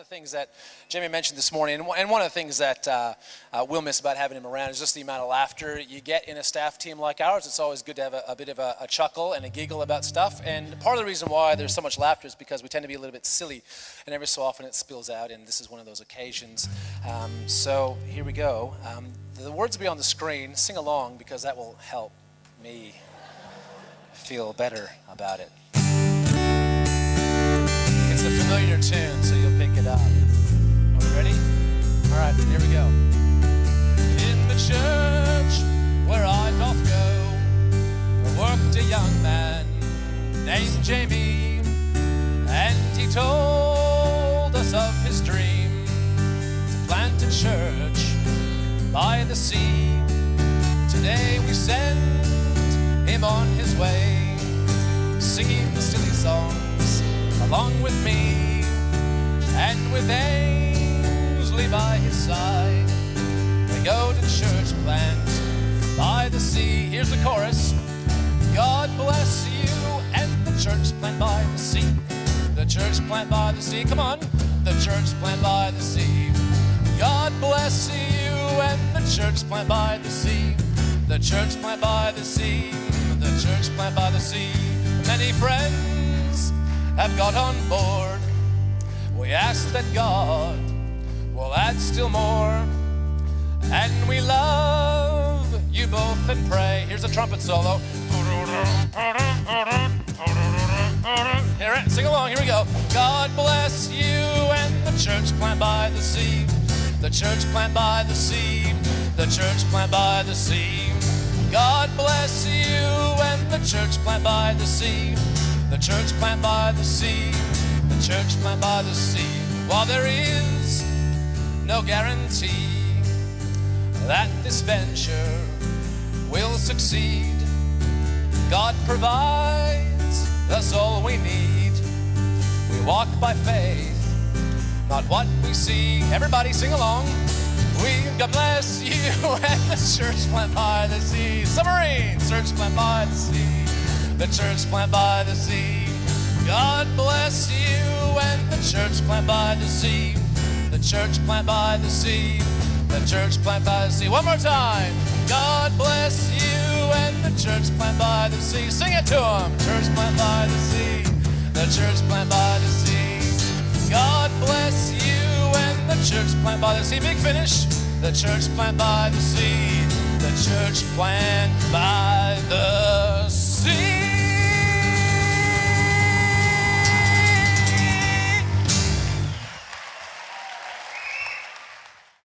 of the things that Jamie mentioned this morning, and one of the things that we'll miss about having him around is just the amount of laughter you get in a staff team like ours. It's always good to have a bit of a chuckle and a giggle about stuff, and part of the reason why there's so much laughter is because we tend to be a little bit silly, and every so often it spills out, and this is one of those occasions. So here we go. The words will be on the screen. Sing along, because that will help me feel better about it. It's a familiar tune, so you'll pick it up. Are we ready? All right, here we go. In the church where I doth go, worked a young man named Jamie, and he told us of his dream to plant a church by the sea. Today we send him on his way, singing silly songs along with me, and with Ainsley by his side, we go to church plant by the sea. Here's the chorus. God bless you and the church plant by the sea. The church plant by the sea. Come on. The church plant by the sea. God bless you and the church plant by the sea. The church plant by the sea. The church plant by the sea. Many friends have got on board. We ask that God will add still more. And we love you both and pray. Here's a trumpet solo. Here, sing along, here we go. God bless you and the church plant by the sea. The church plant by the sea. The church plant by the sea. God bless you and the church plant by the sea. The church plant by the sea. The church plant by the sea. While there is no guarantee that this venture will succeed, God provides us all we need. We walk by faith, not what we see. Everybody sing along. God bless you and the church plant by the sea. Submarine, church plant by the sea. The church plant by the sea. God bless you and the church plant by the sea. The church plant by the sea. The church plant by the sea. One more time. God bless you and the church plant by the sea. Sing it to them. Church plant by the sea. The church plant by the sea. God bless you and the church plant by the sea. Big finish. The church plant by the sea. The church plant by the sea.